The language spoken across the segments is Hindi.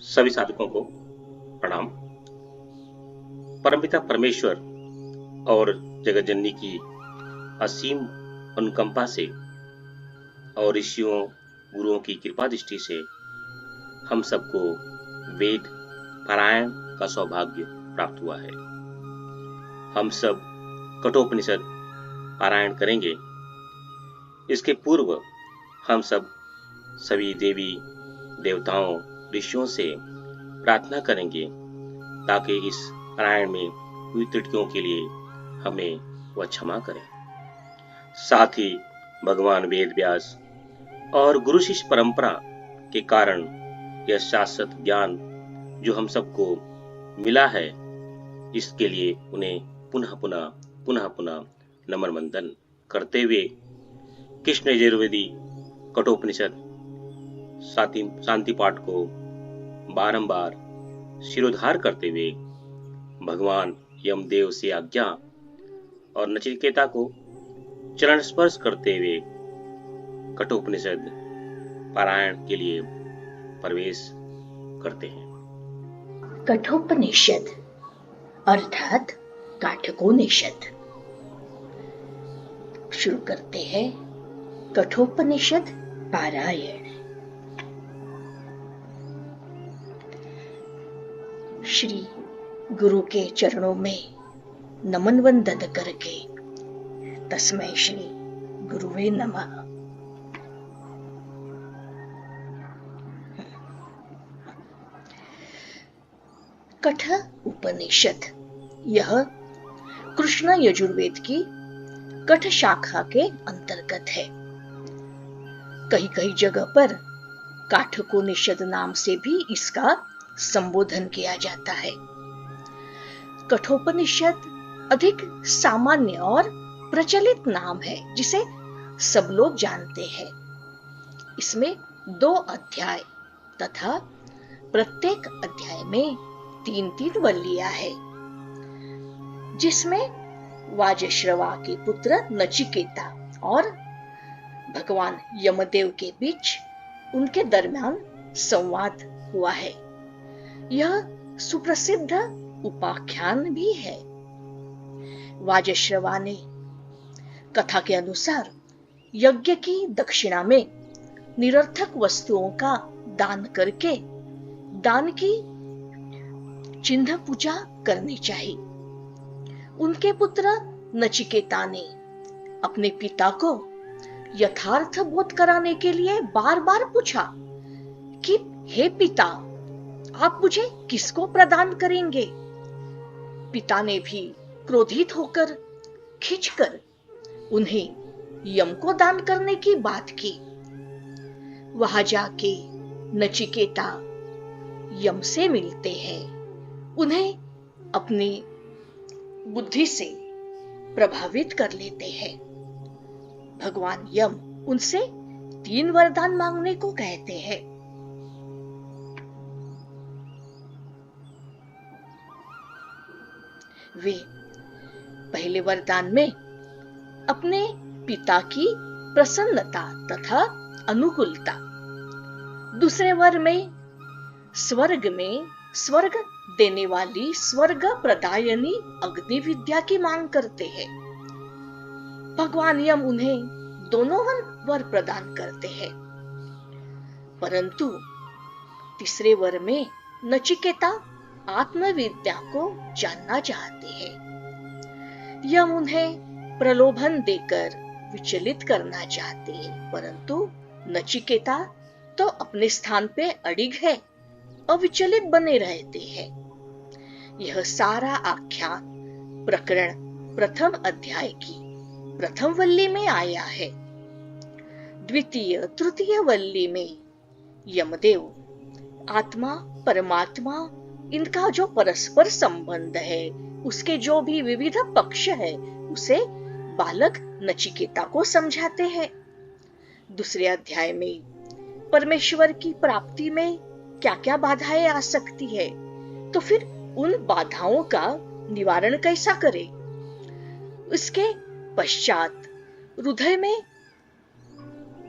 सभी साधकों को प्रणाम। परमपिता परमेश्वर और जगत जननी की असीम अनुकंपा से और ऋषियों गुरुओं की कृपा दृष्टि से हम सबको वेद पारायण का सौभाग्य प्राप्त हुआ है। हम सब कठोपनिषद पारायण करेंगे। इसके पूर्व हम सब सभी देवी देवताओं ऋषियों से प्रार्थना करेंगे ताकि इस पारायण में हुई त्रुटियों के लिए हमें वह क्षमा करें। साथ ही भगवान वेद व्यास और गुरु शिष्य परंपरा के कारण यह शाश्वत ज्ञान जो हम सबको मिला है, इसके लिए उन्हें पुनः पुनः नमन वंदन करते हुए कृष्ण यजुर्वेदी कठोपनिषद शांति पाठ को बारंबार शिरोधार करते हुए भगवान यमदेव से आज्ञा और नचिकेता को चरण स्पर्श करते हुए कठोपनिषद पारायण के लिए प्रवेश करते हैं। कठोपनिषद अर्थात काठकोपनिषद। शुरू करते हैं कठोपनिषद पारायण। श्री गुरु के चरणों में नमन वंदन करके तस्मै श्री गुरुवे नमः। कठ उपनिषद यह कृष्ण यजुर्वेद की कठ शाखा के अंतर्गत है। कई जगह पर काठकोपनिषद नाम से भी इसका संबोधन किया जाता है। कठोपनिषद अधिक सामान्य और प्रचलित नाम है जिसे सब लोग जानते हैं। इसमें 2 अध्याय तथा प्रत्येक अध्याय में 3 वल्लियां है, जिसमें वाजश्रवा के पुत्र नचिकेता और भगवान यमदेव के बीच उनके दरमियान संवाद हुआ है। यह सुप्रसिद्ध उपाख्यान भी है। वाजश्रवा ने कथा के अनुसार यज्ञ की दक्षिणा में निरर्थक वस्तुओं का दान करके दान की चिन्ह पूजा करनी चाहिए। उनके पुत्र नचिकेता ने अपने पिता को यथार्थ बोध कराने के लिए बार-बार पूछा कि हे पिता, आप मुझे किसको प्रदान करेंगे? पिता ने भी क्रोधित होकर खींचकर उन्हें यम को दान करने की बात की। वहां जाके नचिकेता यम से मिलते हैं, उन्हें अपनी बुद्धि से प्रभावित कर लेते हैं। भगवान यम उनसे 3 वरदान मांगने को कहते हैं। वे पहले वरदान में अपने पिता की प्रसन्नता तथा अनुकूलता, दूसरे वर में स्वर्ग देने वाली स्वर्ग प्रदायनी अग्नि विद्या की मांग करते हैं। भगवान यम उन्हें दोनों वर प्रदान करते हैं, परंतु तीसरे वर में नचिकेता आत्मविद्या को जानना चाहते हैं। यम उन्हें प्रलोभन देकर विचलित करना चाहते हैं, परंतु नचिकेता तो अपने स्थान पे अडिग है, अविचलित बने रहते हैं। यह सारा आख्यान प्रकरण प्रथम अध्याय की प्रथम वल्ली में आया है। द्वितीय तृतीय वल्ली में यमदेव, आत्मा, परमात्मा, इनका जो परस्पर संबंध है, उसके जो भी विविध पक्ष है, उसे बालक नचिकेता को समझाते हैं। दूसरे अध्याय में परमेश्वर की प्राप्ति में क्या क्या बाधाएं आ सकती है, तो फिर उन बाधाओं का निवारण कैसा करें। उसके पश्चात हृदय में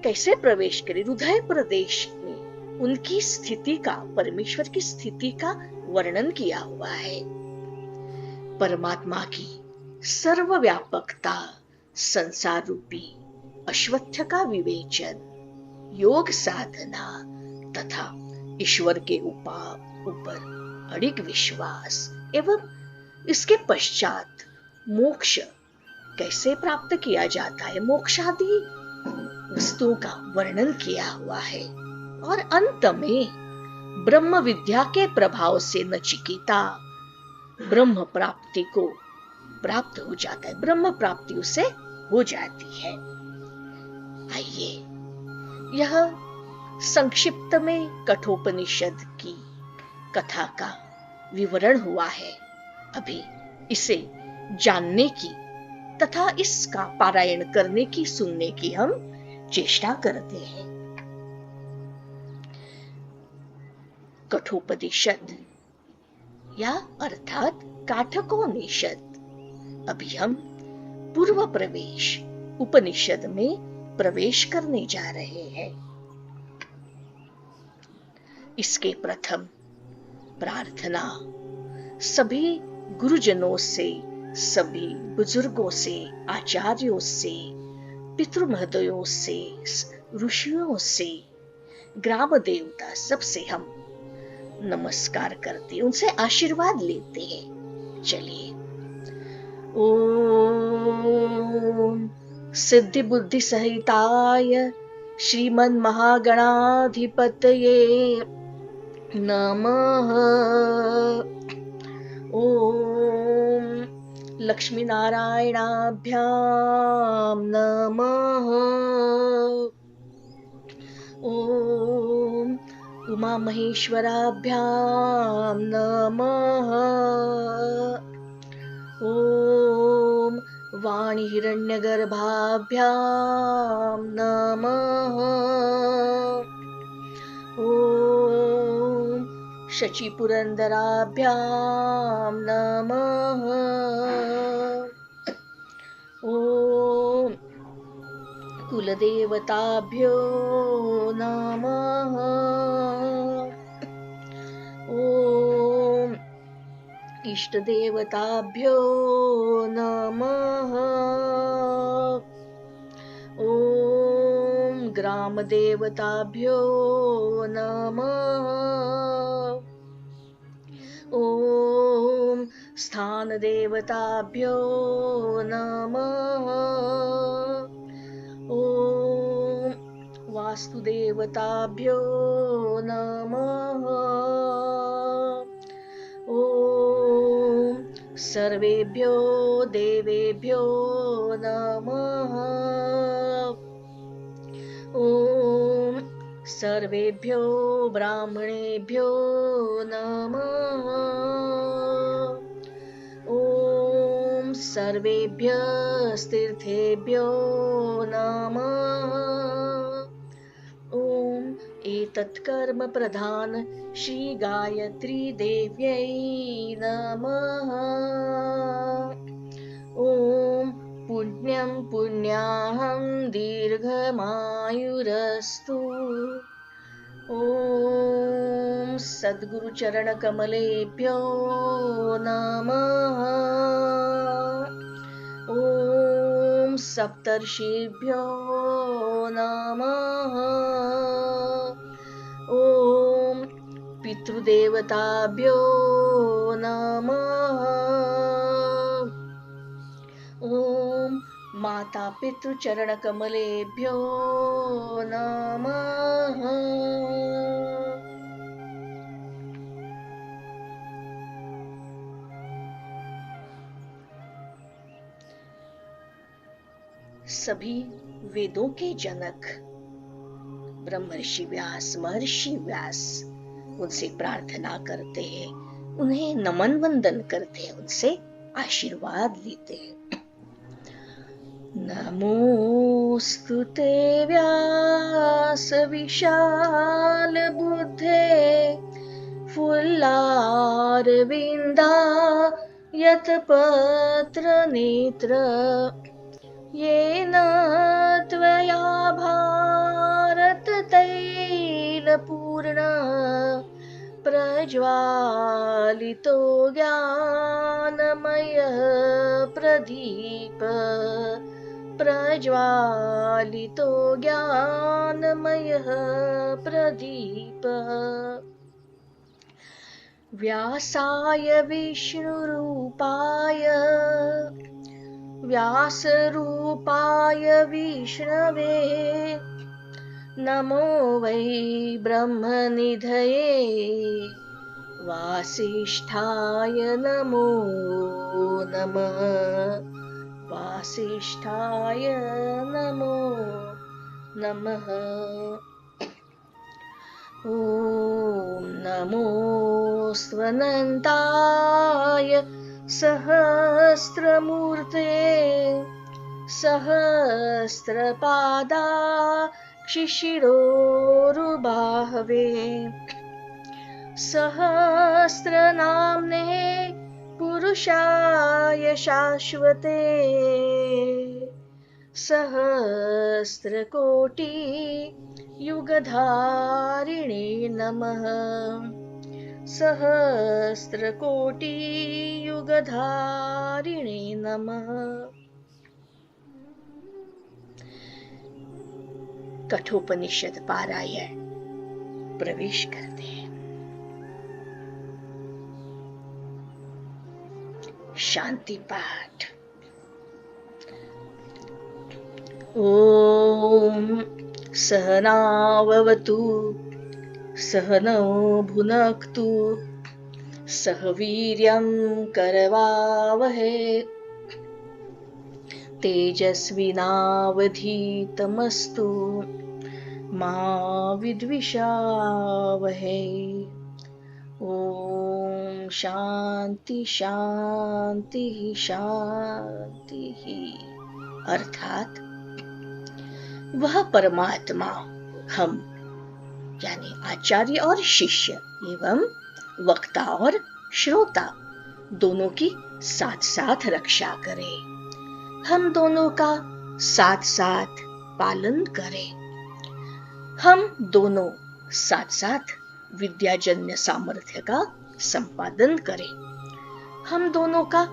कैसे प्रवेश करें, हृदय प्रदेश में उनकी स्थिति का, परमेश्वर की स्थिति का वर्णन किया हुआ है। परमात्मा की सर्वव्यापकता, संसार रूपी अश्वत्थ का विवेचन, योग साधना तथा ईश्वर के ऊपर अडिग विश्वास एवं इसके पश्चात मोक्ष कैसे प्राप्त किया जाता है, मोक्षादि वस्तुओं का वर्णन किया हुआ है। और अंत में ब्रह्म विद्या के प्रभाव से नचिकेता ब्रह्म प्राप्ति को प्राप्त हो जाता है, ब्रह्म प्राप्ति उसे हो जाती है। आइए, यह संक्षिप्त में कठोपनिषद की कथा का विवरण हुआ है। अभी इसे जानने की तथा इसका पारायण करने की, सुनने की हम चेष्टा करते हैं। कठोपनिषद या अर्थात काठकोपनिषद। अभी हम पूर्व प्रवेश उपनिषद में प्रवेश करने जा रहे हैं। इसके प्रथम प्रार्थना सभी गुरुजनों से, सभी बुजुर्गों से, आचार्यों से, पितृ महोदयों से, ऋषियों से, ग्राम देवता, सबसे हम नमस्कार करते, उनसे आशीर्वाद लेते हैं। चलिए, ओम सिद्धि बुद्धि सहिताय श्रीमन महागणाधिपतये नमः। ओम लक्ष्मी नारायणाभ्याम नमः। ओम उमा महेश्वराभ्याम नमः। ओम वाणी हिरण्यगर्भाभ्याम नमः। ओम शची पुरंदराभ्याम नमः। ओम कुलदेवताभ्यो नमः। ओम इष्टदेवताभ्यो नमः। ओम ग्रामदेवताभ्यो नमः। ओम स्थानदेवताभ्यो नमः। ओम वास्तुदेवताभ्यो नमः। ओम सर्वेभ्यो देवेभ्यो नमः। ओम सर्वेभ्यो ब्राह्मणेभ्यो नमः। ओम सर्वेभ्यस्तीर्थेभ्यो नमः। ओम एतत्कर्म प्रधान श्री गायत्री देव्यै नमः। ओम पुण्यं पुण्याहं दीर्घमायुरस्तु। ओम सद्गुरु चरण कमलेभ्यो नमः। ओम सप्तर्षिभ्यो नमः। ओम पितृदेवताभ्यो नमः। ओम माता पितृ चरण कमलेभ्यो नमः। सभी वेदों के जनक ब्रह्मर्षि व्यास, महर्षि व्यास, उनसे प्रार्थना करते हैं, उन्हें नमन वंदन करते हैं, उनसे आशीर्वाद लेते हैं। नमोस्तुते व्यास विशाल बुद्धे फुल्लारविंदा यतपत्र नेत्र येन त्वया भारत तैल पूर्ण प्रज्वालितो ज्ञानमय प्रदीप प्रज्वालितो ज्ञानमयः प्रदीप व्यासाय विष्णुरूपाय व्यासरूपाय विष्णवे नमो वै ब्रह्मनिधये वासिष्ठाय नमो नमः वासिष्ठाय नमो नमः ॐ नमो स्वनन्ताय सहस्रमूर्ते सहस्रपादाक्षिशिरोरुबाहवे सहस्रनाम्ने पुरुषाय शाश्वते सहस्रकोटि युगधारिणे नमः सहस्रकोटि युगधारिणे नमः। कठोपनिषद पारायण प्रवेश करते हैं। शांति पाठ। ओम सहनाववतु सहनौ भुनक्तु सह वीर्यं करवावहै तेजस्विनावधीतमस्तु मा विद्विषावहै। ओम शांति शांति शांति। अर्थात वह परमात्मा हम यानी आचार्य और शिष्य एवं वक्ता और श्रोता दोनों की साथ साथ रक्षा करे, हम दोनों का साथ साथ पालन करें, हम दोनों साथ साथ विद्याजन्य सामर्थ्य का संपादन करें, हम दोनों का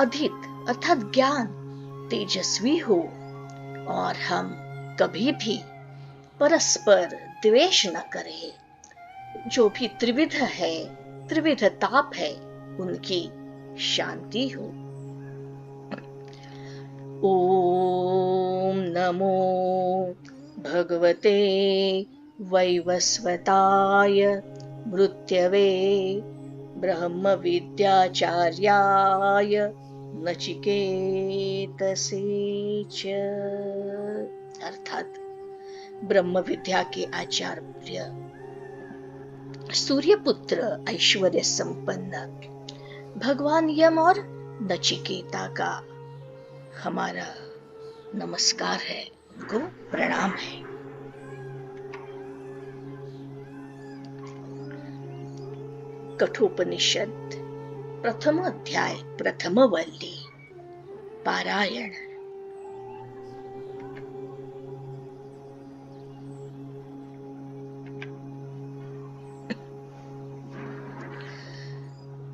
अधिक अर्थात ज्ञान तेजस्वी हो और हम कभी भी परस्पर द्वेष न करें। जो भी त्रिविध है, त्रिविध ताप है, उनकी शांति हो। ओम नमो भगवते वैवस्वताय मृत्यवे ब्रह्म विद्याचार्याय नचिकेतसे च। अर्थात ब्रह्म विद्या के आचार्य सूर्यपुत्र ऐश्वर्य संपन्न भगवान यम और नचिकेता का हमारा नमस्कार है, उनको प्रणाम है। कठोपनिषद प्रथम अध्याय प्रथम वल्ली पारायण।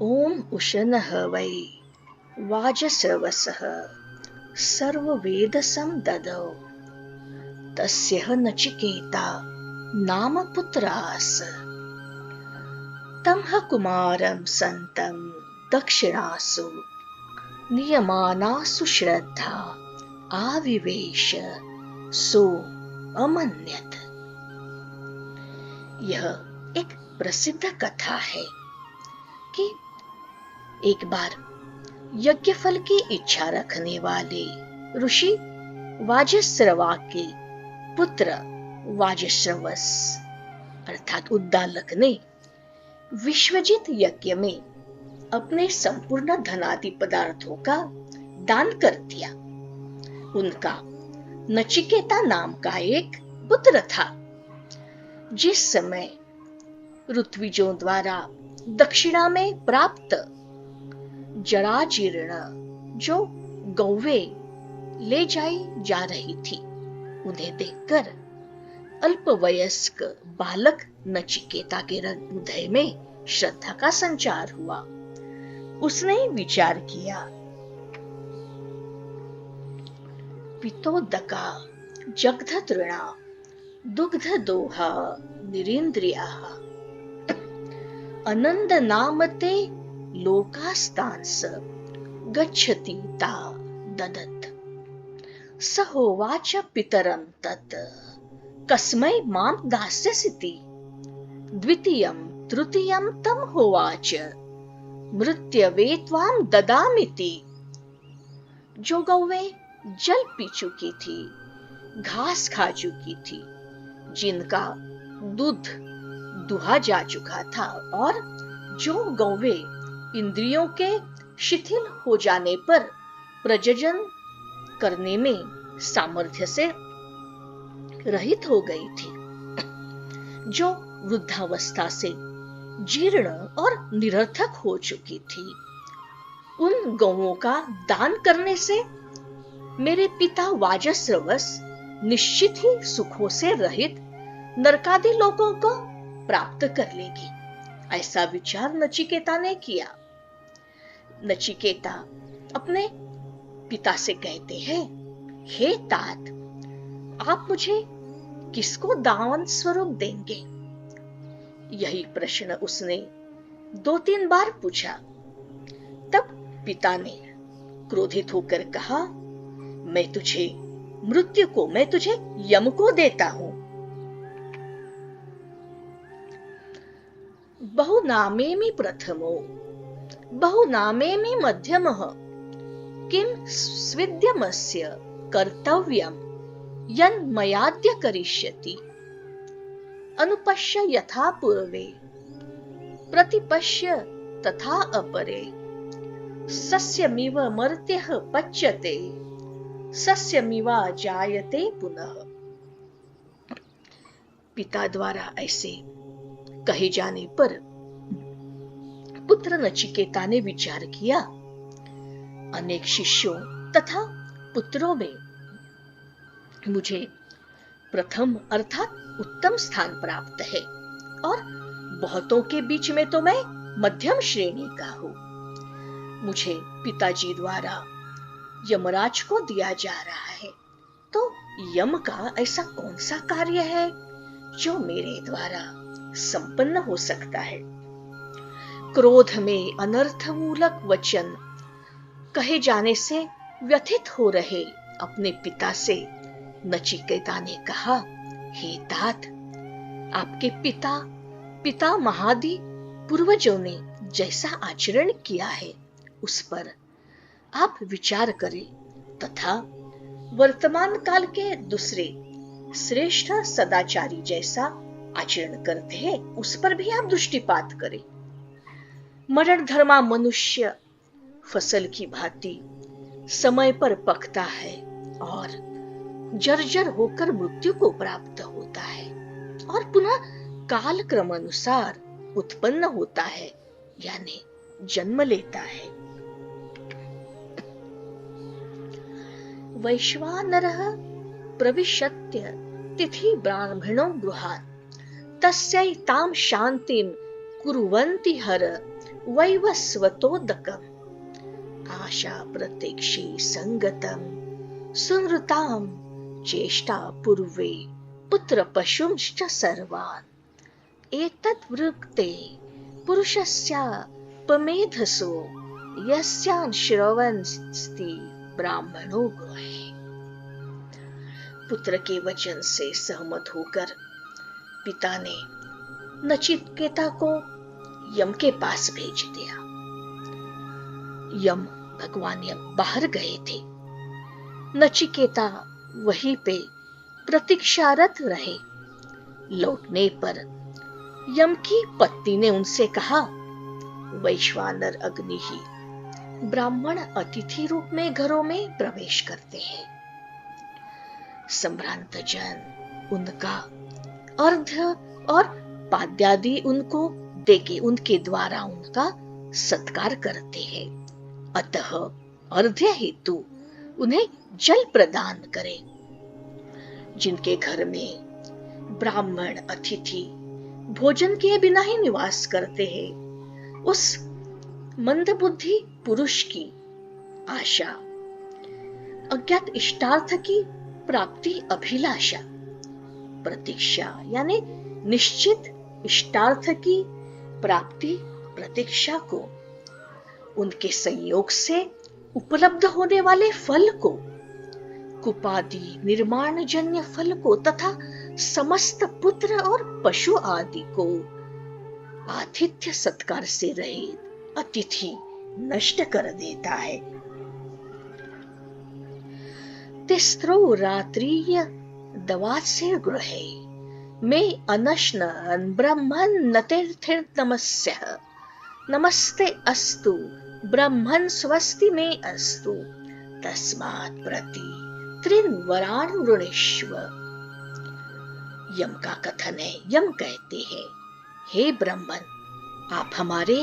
ओम उशनः वै वाजस्रवसः सर्ववेदसं ददौ तस्यः नचिकेता नाम पुत्रास तं ह कुमारं सन्तं दक्षिणासु नियमानासु श्रद्धा आविवेश सो अमन्यत। यह एक प्रसिद्ध कथा है कि एक बार यज्ञ फल की इच्छा रखने वाले ऋषि वाजस्रवा के पुत्र वाजस्रवस अर्थात उद्दालक ने विश्वजित यज्ञ में अपने संपूर्ण धनादि पदार्थों का दान कर दिया। उनका नचिकेता नाम का एक पुत्र था। जिस समय ऋत्विजों द्वारा दक्षिणा में प्राप्त जराजीर्ण जो गौवे ले जाई जा रही थी, उन्हें देखकर अल्पवयस्क बालक नचिकेता के हृदय में श्रद्धा का संचार हुआ। उसने विचार किया, पितोदका जगधतृणा दुग्ध दोहा निरीन्द्रियाः अनंद नामते लोकास्तांस गच्छति ता ददत् स होवाच पितरं तत् कस्मै मां दास्यसीति द्वितीयं तृतीयं तं होवाच मृत्यवे त्वां ददामिति। जो गौवें जल पी चुकी थी, घास खा चुकी थी, जिनका दूध दुहा जा चुका था और जो गौवें इंद्रियों के शिथिल हो जाने पर प्रजनन करने में सामर्थ्य से रहित हो गई थी, जो वृद्धावस्था से जीर्ण और निरर्थक हो चुकी थी, उन गौओं का दान करने से मेरे पिता वाजस्रवस निश्चित ही सुखों से रहित नरकादि लोकों को प्राप्त कर लेगी। ऐसा विचार नचिकेता ने किया। नचिकेता अपने पिता से कहते हैं, हे तात, आप मुझे किसको दान स्वरूप देंगे? यही प्रश्न उसने 2-3 बार पूछा। तब पिता ने क्रोधित होकर कहा, मैं तुझे यम को देता हूं। बहुनामेमि प्रथमो बहुनामेमि मध्यमः किं स्विद्यमस्य कर्तव्यं यन्मयाद्य करिष्यति अनुपश्य यथा पूर्वे प्रतिपश्य तथा अपरे सस्यमिव मर्त्यः पच्यते सस्यमिवा जायते पुनः। पिता द्वारा ऐसे कहे जाने पर पुत्र नचिकेता ने विचार किया, अनेक शिष्यों तथा पुत्रों में मुझे प्रथम अर्थात उत्तम स्थान प्राप्त है और बहुतों के बीच में तो मैं मध्यम श्रेणी का हूं। मुझे पिताजी द्वारा यमराज को दिया जा रहा है, तो यम का ऐसा कौन सा कार्य है जो मेरे द्वारा संपन्न हो सकता है? क्रोध में अनर्थमूलक वचन कहे जाने से व्यथित हो रहे अपने पिता से नचिकेता ने कहा, हे तात, आपके पिता महादि पूर्वजों ने जैसा आचरण किया है उस पर आप विचार करें तथा वर्तमान काल के दूसरे श्रेष्ठ सदाचारी जैसा आचरण करते हैं उस पर भी आप दृष्टिपात करें। मरण धर्मा मनुष्य फसल की भांति समय पर पकता है और जर्जर होकर मृत्यु को प्राप्त होता है और पुनः काल क्रम अनुसार उत्पन्न होता है, यानी जन्म लेता है। वैश्वानरः प्रविशत्य तिथि ब्राह्मणो गृहात् तस्यैतां शान्तिं कुर्वन्ति हर वैवस्वतोदकम् आशा प्रत्यक्षे संगतं सुनृतां चेष्टा पूर्वे पुत्र पशुंश्च सर्वान् एतत् वृक्ते पुरुषस्यापमेधसो यस्यान् श्रवन्ति ब्राह्मणो गृहे। पुत्र के वचन से सहमत होकर पिता ने नचिकेता को यम के पास भेज दिया। यम भगवान यम बाहर गए थे। नचिकेता वहीं पे प्रतीक्षारत रहे। लौटने पर यम की पत्नी ने उनसे कहा, वैश्वानर अग्नि ही ब्राह्मण अतिथि रूप में घरों में प्रवेश करते हैं। संभ्रांत जन उनका अर्घ्य और पाद्यादि उनको देके उनके द्वारा उनका सत्कार करते हैं। अतः अर्घ्य हेतु उन्हें जल प्रदान करें। जिनके घर में ब्राह्मण अतिथि भोजन किए बिना ही निवास करते हैं। उस मंदबुद्धि पुरुष की आशा, अज्ञात इष्टार्थ की प्राप्ति अभिलाषा, प्रतीक्षा यानी निश्चित इष्टार्थ की प्राप्ति प्रतीक्षा को, उनके संयोग से उपलब्ध होने वाले फल को, कुपादि निर्माण जन्य फल को तथा समस्त पुत्र और पशु आदि को आतिथ्य सत्कार से रहित अतिथि नष्ट कर देता है। तिस्रो रात्रिय दवात्से गृहे में अनश्न ब्रह्मन् नतिर्थिर नमस्यः नमस्ते अस्तु ब्रह्मन् स्वस्ति में अस्तु तस्मात् प्रति त्रिन वरान वृणीष्व। यम का कथन है। यम कहते हैं, हे ब्रह्मन, आप हमारे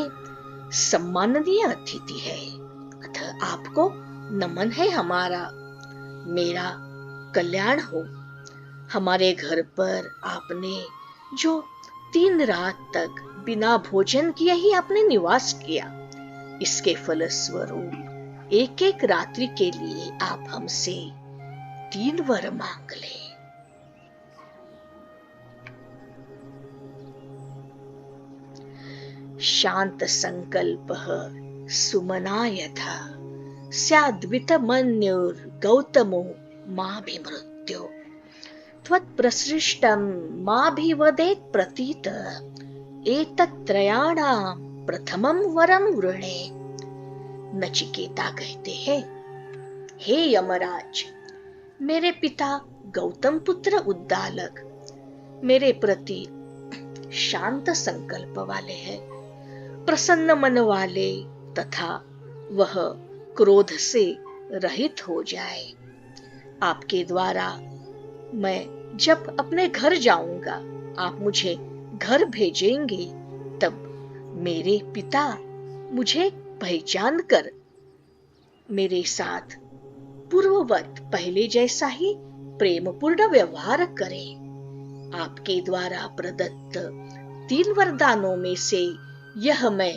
सम्माननीय अतिथि है, अतः आपको नमन है। हमारा मेरा कल्याण हो। हमारे घर पर आपने जो 3 रात तक बिना भोजन किए ही आपने निवास किया, इसके फलस्वरूप एक एक रात्रि के लिए आप हमसे 3 वर मांग ले। शांत संकल्पः सुमना यथा स्याद्वित मन्युर गौतमो माभिमृत्यो त्वत्प्रसृष्टं माभिवदेत् प्रतीत एतत्त्रयाणां प्रथमं वरं वृणे। नचिकेता कहते हैं, हे यमराज, मेरे पिता गौतम पुत्र उद्दालक मेरे प्रति शांत संकल्प वाले हैं, प्रसन्न मन वाले तथा वह क्रोध से रहित हो जाए। आपके द्वारा मैं जब अपने घर जाऊंगा, आप मुझे घर भेजेंगे, तब मेरे पिता मुझे पहचान कर मेरे साथ पूर्ववत पहले जैसा ही प्रेमपूर्ण व्यवहार करें। आपके द्वारा प्रदत्त 3 वरदानों में से यह मैं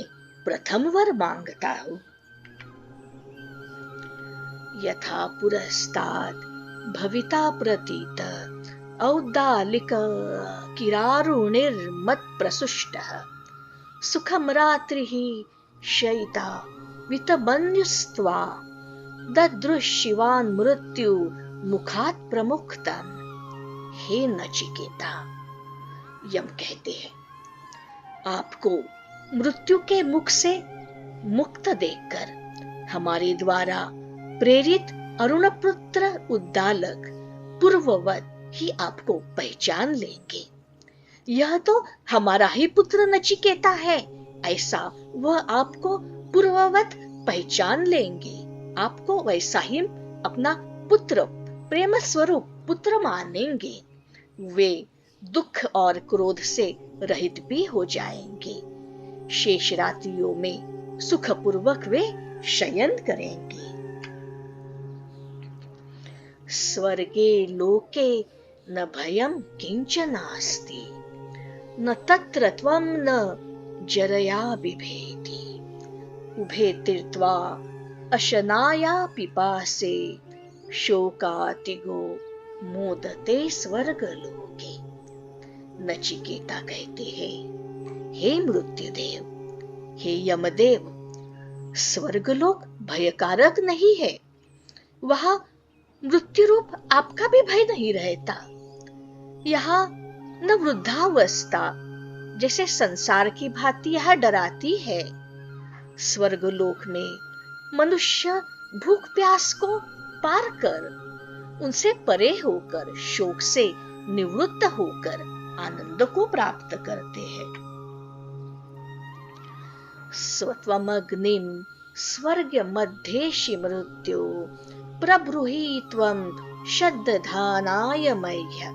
प्रथम वर मांगता हूं। यथा पुरस्ताद भविता प्रतीत औदालिक किरारुणिर्मत् प्रसुष्टः सुखम रात्रिः शयिता वितमन्युस्त्वा ददृशिवान् मृत्यु मुखात् प्रमुक्तम्। हे नचिकेता, यम कहते हैं, आपको मृत्यु के मुख से मुक्त देखकर हमारे द्वारा प्रेरित अरुणपुत्र उद्दालक पूर्ववत ही आपको पहचान लेंगे। यह तो हमारा ही पुत्र नचिकेता है, ऐसा वह आपको पूर्ववत पहचान लेंगे। आपको वैसा ही अपना पुत्र, प्रेम स्वरूप पुत्र मानेंगे। वे दुख और क्रोध से रहित भी हो जाएंगे। शेष रात्रियों में सुखपूर्वक वे शयन करेंगे। स्वर्गे लोके न भयं किंचनास्ति न तत्र त्वं न जरया बिभेति उभे तीर्त्वा अशनाया पिपासे शोकातिगो मोदते स्वर्गलोके। नचिकेता कहते हैं, हे मृत्युदेव, हे यमदेव, स्वर्गलोक भयकारक नहीं है। वहां मृत्यु रूप आपका भी भय नहीं रहता। यहाँ न वृद्धावस्था जैसे संसार की भांति यह डराती है। स्वर्गलोक में मनुष्य भूख प्यास को पार कर, उनसे परे होकर, शोक से निवृत्त होकर आनंद को प्राप्त करते हैं। स्वत्वमग्निं स्वर्ग मध्येशि मृत्यो प्रब्रूहि त्वं शद्दधानाय मह्य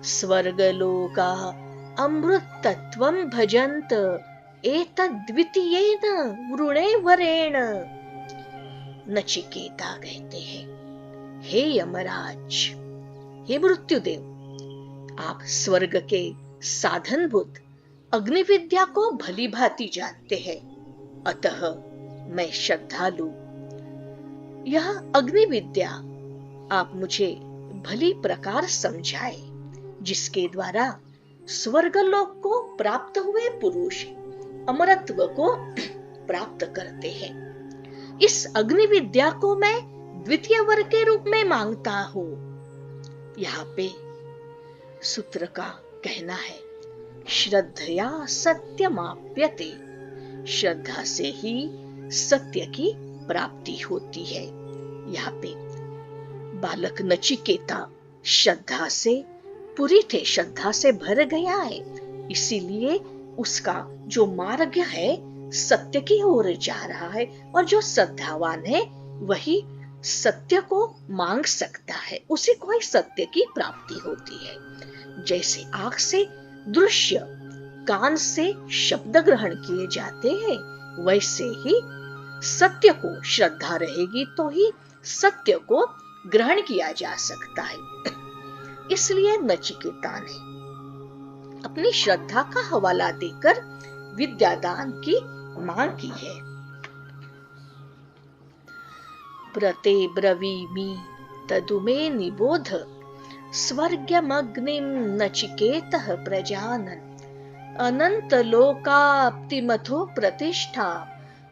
स्वर्गलोका अमृतत्वं भजन्त एतद्वितीयेन वृणे वरेण। नचिकेता कहते हैं, हे यमराज, हे मृत्युदेव, आप स्वर्ग के साधनभूत अग्नि विद्या को भली भांति जानते हैं, अतः मैं श्रद्धालु। यह अग्नि विद्या आप मुझे भली प्रकार समझाए, जिसके द्वारा स्वर्गलोक को प्राप्त हुए पुरुष अमरत्व को प्राप्त करते हैं। इस अग्नि विद्या को मैं द्वितीय वर के रूप में मांगता हूं। यहाँ पे सूत्र का कहना है, श्रद्धया सत्यमाप्यते, श्रद्धा से ही सत्य की प्राप्ति होती है। यहाँ पे बालक नचिकेता श्रद्धा से पूरी थे, श्रद्धा से भर गया है, इसीलिए उसका जो मार्ग है सत्य की ओर जा रहा है, और जो श्रद्धावान है वही सत्य को मांग सकता है, उसे कोई सत्य की प्राप्ति होती है। जैसे आंख से दृश्य, कान से शब्द ग्रहण किए जाते हैं, वैसे ही सत्य को श्रद्धा रहेगी तो ही सत्य को ग्रहण किया जा सकता है। इसलिए नचिकेता ने अपनी श्रद्धा का हवाला देकर विद्यादान की मांग की है। प्रते ब्रवीमि तदुमे निबोध, स्वर्गमग्निं नचिकेतः प्रजानन्, अनंत लोकाप्तिमथो प्रतिष्ठा,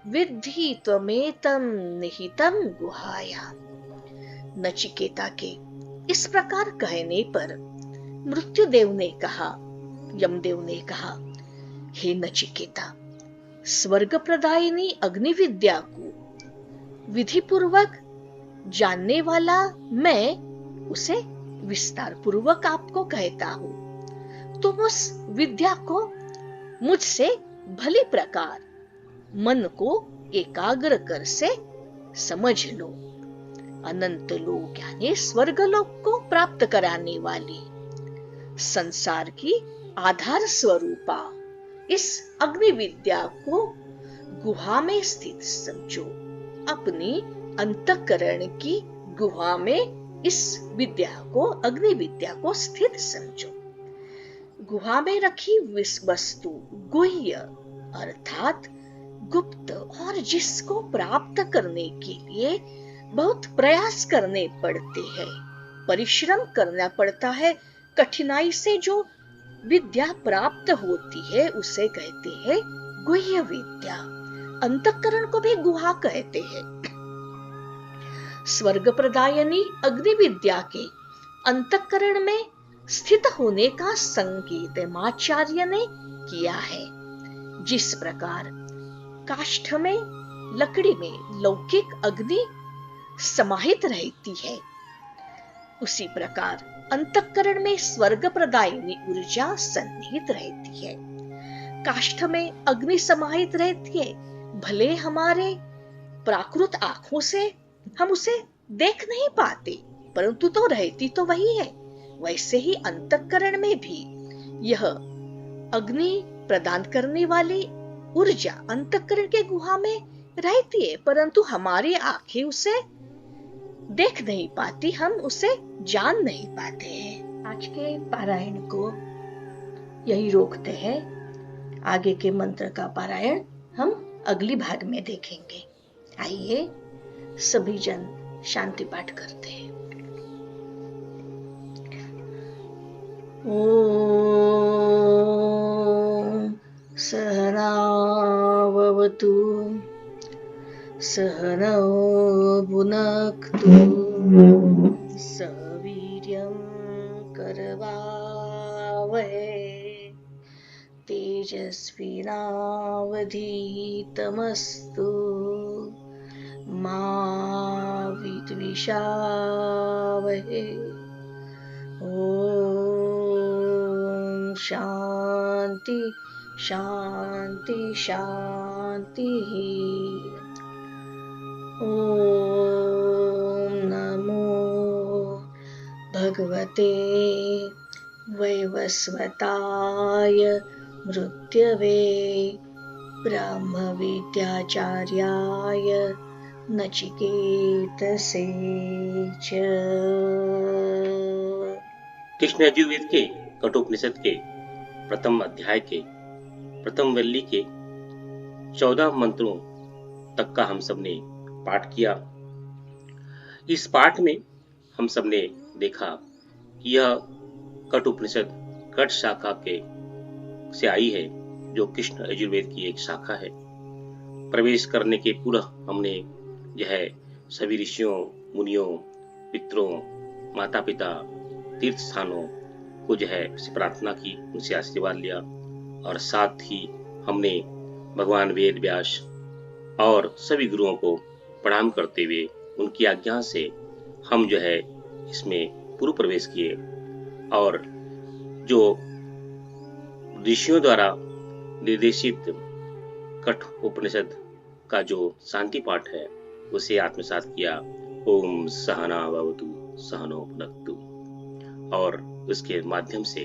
विद्धि त्वमेतं निहितं गुहायां। नचिकेता के इस प्रकार कहने पर मृत्युदेव ने कहा, यमदेव ने कहा, हे नचिकेता, स्वर्ग प्रदायिनी अग्नि विद्या को विधि पूर्वक जानने वाला मैं उसे विस्तार पूर्वक आपको कहता हूं। तुम उस विद्या को मुझसे भली प्रकार मन को एकाग्र कर से समझ लो। अनंत लोक यानी स्वर्गलोक को प्राप्त कराने वाली संसार की आधार स्वरूपा इस अग्नि विद्या को गुहा में स्थित समझो। अपनी अंतःकरण की गुहा में इस विद्या को, अग्नि विद्या को स्थित समझो। गुहा में रखी वस्तु गुह्य अर्थात गुप्त, और जिसको प्राप्त करने के लिए बहुत प्रयास करने पड़ते हैं, परिश्रम करना पड़ता है, कठिनाई से जो विद्या प्राप्त होती है उसे कहते हैं गुह्य विद्या। अंतःकरण को भी गुहा कहते हैं। स्वर्ग प्रदायनी अग्नि विद्या के अंतःकरण में स्थित होने का संकेत माचार्य ने किया है। जिस प्रकार काष्ठ में, लकड़ी में लौकिक अग्नि समाहित रहती है, उसी प्रकार अंतःकरण में स्वर्ग प्रदायिनी ऊर्जा सन्निहित रहती है। काष्ठ में अग्नि समाहित रहती है, भले हमारे प्राकृत आंखों से हम उसे देख नहीं पाते, परंतु तो रहती तो वही है। वैसे ही अंतःकरण में भी यह अग्नि प्रदान करने वाली ऊर्जा अंतःकरण के गुहा में रहती है, परंतु हमारी आंखें उसे देख नहीं पाती, हम उसे जान नहीं पाते हैं। आज के पारायण को यही रोकते हैं। आगे के मंत्र का पारायण हम अगली भाग में देखेंगे। आइए सभी जन शांति पाठ करते हैं। ओम सहनावतु सहनौ भुनक्तु सह वीर्यं करवावहै तेजस्विनावधीतमस्तु मा विद्विषावहै। ओम शांति शांति शांति। ओम नमो भगवते वैवस्वताय मृत्यवे ब्रह्म विद्याचार्याय नचिकेतसे च। कृष्ण यजुर्वेद के कठोपनिषद के प्रथम अध्याय के प्रथम वल्ली के 14 मंत्रों तक का हम सबने पाठ किया। इस पाठ में हम सबने देखा कि यह कठ उपनिषद कठ शाखा के से आई है, जो कृष्ण यजुर्वेद की एक शाखा है। प्रवेश करने के पूर्व हमने यह सभी ऋषियों, मुनियों, पितरों, माता पिता, तीर्थ स्थानों को जो है प्रार्थना की, उनसे आशीर्वाद लिया, और साथ ही हमने भगवान वेद व्यास और सभी गुरुओं को प्रणाम करते हुए उनकी आज्ञा से हम जो है इसमें पूर्व प्रवेश किए, और जो ऋषियों द्वारा निर्देशित कठ उपनिषद का जो शांति पाठ है उसे आत्मसात किया। ओम सहना भवतु सहनो भुनक्तु, और उसके माध्यम से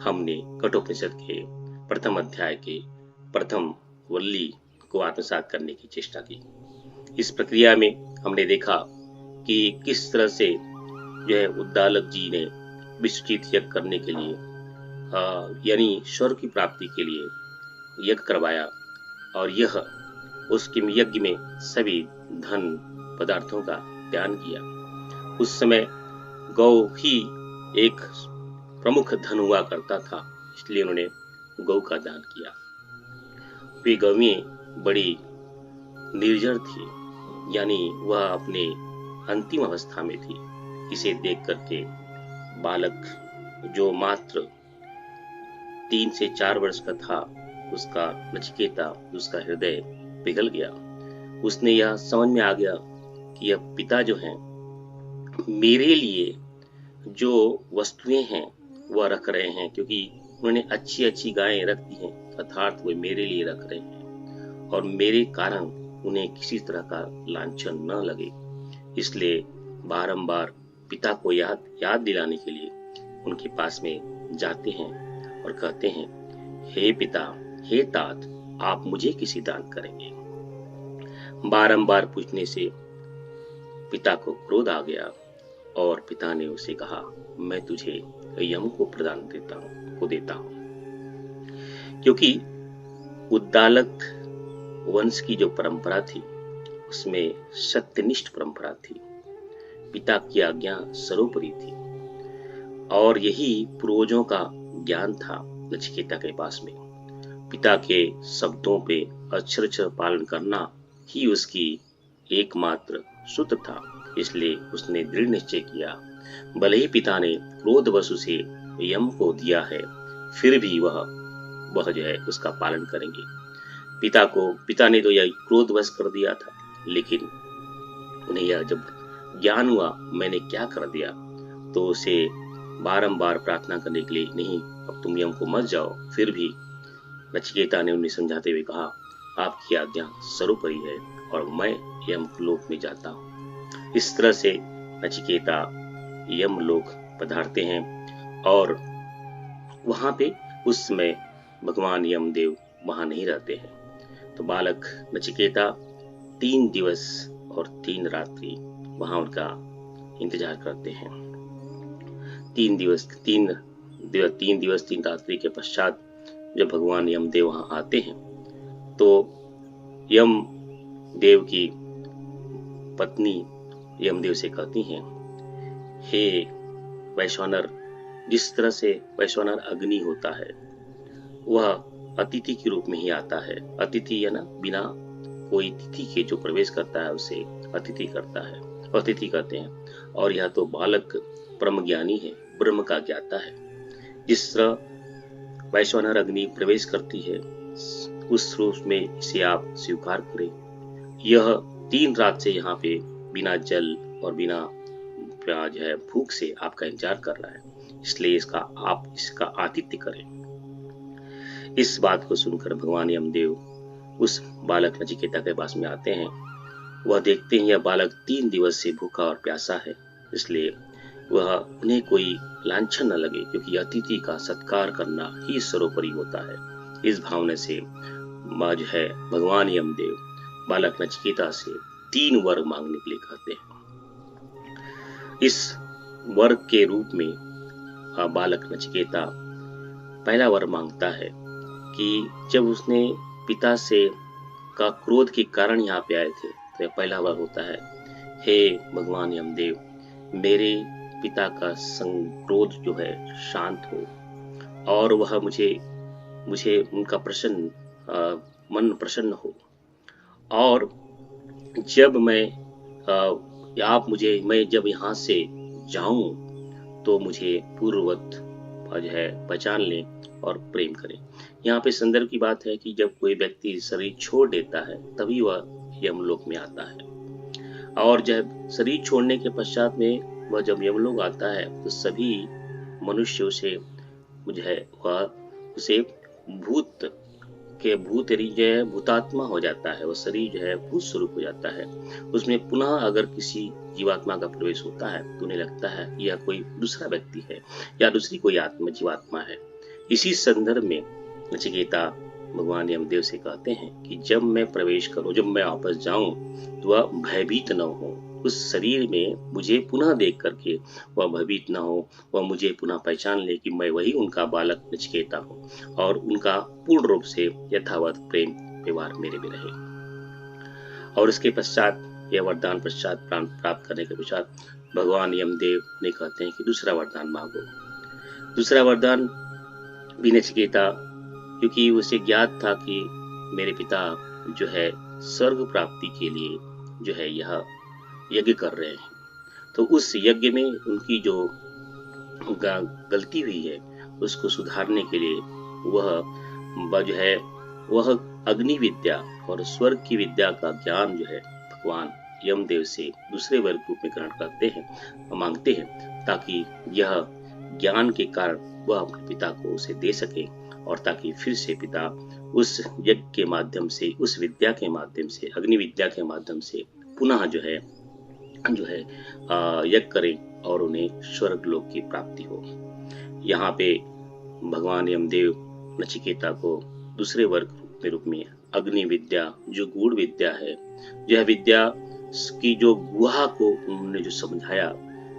हमने कठोपनिषद के प्रथम अध्याय के प्रथम वल्ली को आत्मसात करने की चेष्टा की। इस प्रक्रिया में हमने देखा कि किस तरह से जो है उद्दालक जी ने विश्वजीत यज्ञ करने के लिए यानी स्वर्ग की प्राप्ति के लिए यज्ञ करवाया, और यह उसके यज्ञ में सभी धन पदार्थों का दान किया। उस समय गौ ही एक प्रमुख धन हुआ करता था, इसलिए उन्होंने गौ का दान किया। वे गौएं बड़ी निर्जर थी, यानी वह अपने अंतिम अवस्था में थी। इसे देख करके बालक जो मात्र 3 से 4 वर्ष का था, उसका नचिकेता, उसका हृदय पिघल गया। उसने यह समझ में आ गया कि यह पिता जो हैं मेरे लिए जो वस्तुएं हैं वह रख रहे हैं, क्योंकि उन्होंने अच्छी अच्छी गायें रख दी हैं, अर्थात वे मेरे लिए रख रहे हैं और मेरे कारण उन्हें किसी तरह का लांछन न लगे। इसलिए बारंबार पिता को याद दिलाने के लिए उनके पास में जाते हैं और कहते हैं, हे पिता, हे तात, आप मुझे किसी दान करेंगे। बारंबार पूछने से पिता को क्रोध आ गया और पिता ने उसे कहा, मैं तुझे यम को प्रदान देता हूं, क्योंकि उद्दालक वंश की जो परंपरा थी उसमें सत्यनिष्ठ परंपरा थी। पिता की आज्ञा सर्वोपरि थी, और यही पूर्वजों का ज्ञान था नचिकेता के पास में। पिता के शब्दों पे अक्षरशः पालन करना ही उसकी एकमात्र सूत्र था। इसलिए उसने दृढ़ निश्चय किया, भले ही पिता ने क्रोधवश उसे यम को दिया है, फिर भी वह जो है उसका पालन करेंगे। पिता ने तो यह क्रोधवश कर दिया था, लेकिन उन्हें यह जब ज्ञान हुआ मैंने क्या कर दिया, तो उसे बारंबार प्रार्थना करने के लिए, नहीं अब तुम यम को मत जाओ। फिर भी नचिकेता ने उन्हें समझाते हुए कहा, आपकी आज्ञा सर्वोपरि है और मैं यम लोक में जाता हूँ। इस तरह से नचिकेता यम लोक पधारते हैं, और वहां पे उस समय भगवान यमदेव वहां नहीं रहते हैं। तो बालक नचिकेता 3 दिवस और 3 रात्रि वहां उनका इंतजार करते हैं। 3 दिवस 3 रात्रि के पश्चात जब भगवान यमदेव वहां आते हैं, तो यम देव की पत्नी यमदेव से कहती हैं, हे वैश्वानर, जिस तरह से वैश्वानर अग्नि होता है वह अतिथि के रूप में ही आता है। अतिथि है ना, बिना कोई तिथि के जो प्रवेश करता है उसे अतिथि करता है, अतिथि कहते हैं। और यह तो बालक परम ज्ञानी है, ब्रह्म का ज्ञाता है। जिस तरह वैश्वानर अग्नि प्रवेश करती है उस रूप में इसे आप स्वीकार करें। यह 3 रात से यहाँ पे बिना जल और बिना जो है भूख से आपका इंतजार कर रहा है, इसलिए आप इसका आतिथ्य करें। इस बात को सुनकर भगवान यमदेव उस बालक नचिकेता के पास में आते हैं। वह देखते हैं यह बालक 3 दिवस से भूखा और प्यासा है, इसलिए उन्हें कोई लांछन न लगे, क्योंकि अतिथि का सत्कार करना ही सर्वोपरि होता है। इस भावना से जो है भगवान यमदेव बालक नचिकेता से 3 वर मांगने के लिए कहते हैं। इस वर के रूप में बालक नचिकेता पहला वर मांगता है कि जब उसने पिता से का क्रोध के कारण यहाँ पे आए थे, तो पहला बार होता है, हे भगवान यमदेव, मेरे पिता का क्रोध जो है शांत हो और वह मुझे उनका मन प्रसन्न हो, और जब मैं जब यहाँ से जाऊं तो मुझे पूर्ववत जो है पहचान लें और प्रेम करें। यहाँ पे संदर्भ की बात है कि जब कोई व्यक्ति शरीर छोड़ देता है तभी वह यमलोक में आता है, और जब शरीर छोड़ने के पश्चात में वह जब यमलोक आता है तो सभी मनुष्य उसे भूतात्मा हो जाता है, वो शरीर जो है भूत स्वरूप हो जाता है। उसमें पुनः अगर किसी जीवात्मा का प्रवेश होता है तो उन्हें लगता है यह कोई दूसरा व्यक्ति है या दूसरी कोई जीवात्मा है। इसी संदर्भ में नचिकेता भगवान यमदेव से कहते हैं कि जब मैं प्रवेश करूं, जब मैं वापस जाऊं तो वह भयभीत न हो, उस शरीर में मुझे पुनः देख करके वह भयभीत न हो, वह मुझे पुनः पहचान ले कि मैं वही उनका बालक नचिकेता हूँ और उनका पूर्ण रूप से यथावत प्रेम व्यवहार मेरे में रहे। और इसके पश्चात यह वरदान प्राप्त करने के पश्चात भगवान यमदेव ने कहते हैं कि दूसरा वरदान मांगो। दूसरा वरदान भी नचिकेता, क्योंकि उसे ज्ञात था कि मेरे पिता जो है स्वर्ग प्राप्ति के लिए जो है यह यज्ञ कर रहे हैं, तो उस यज्ञ में उनकी जो गलती हुई है उसको सुधारने के लिए वह अग्नि विद्या और स्वर्ग की विद्या का ज्ञान जो है भगवान यमदेव से दूसरे वर्ग रूप में ग्रहण मांगते हैं, ताकि यह ज्ञान के कारण वह अपने पिता को उसे दे सके और ताकि फिर से पिता उस यज्ञ के माध्यम से, उस विद्या के माध्यम से, अग्नि विद्या के माध्यम से पुनः जो है यज्ञ करें और उन्हें स्वर्ग लोक की प्राप्ति हो। यहाँ पे भगवान यमदेव नचिकेता को दूसरे वर्ग के रूप में अग्नि विद्या, जो गूढ़ विद्या है, यह विद्या की जो गुहा को उन्होंने जो समझाया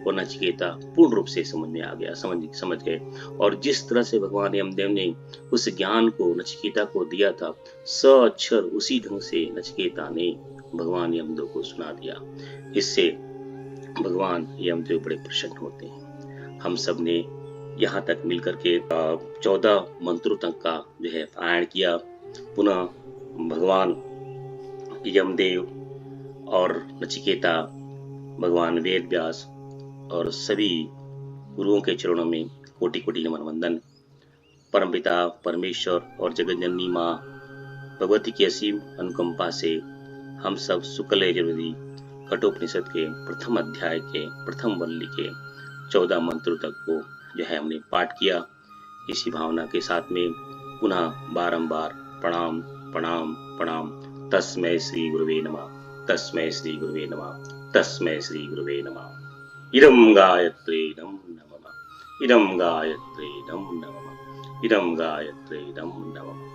वो नचिकेता पूर्ण रूप से समझ में आ गया, समझ गए। और जिस तरह से भगवान यमदेव ने उस ज्ञान को नचिकेता को दिया था, अक्षर उसी ढंग से नचिकेता ने भगवान यमदेव को सुना दिया। इससे भगवान यमदेव बड़े प्रसन्न होते हैं। हम सब ने यहाँ तक मिलकर के 14 मंत्रों तक का जो है पारायण किया। पुनः भगवान यमदेव और नचिकेता, भगवान वेद व्यास और सभी गुरुओं के चरणों में कोटि कोटि नमन वंदन। परमपिता परमेश्वर और जगतजननी माँ भगवती की असीम अनुकंपा से हम सब शुक्ल यजुर्वेदी कठोपनिषद के प्रथम अध्याय के प्रथम वल्ली के 14 मंत्रों तक को जो है हमने पाठ किया। इसी भावना के साथ में पुनः बारंबार प्रणाम प्रणाम प्रणाम। तस्मै श्री गुरुवे नमः, तस्मै श्री गुरुवे नमः, तस्मै श्री गुरुवे नमः। इदं गायत्रे नमः, इदं गायत्रे नमः, इदं गायत्रे नमः।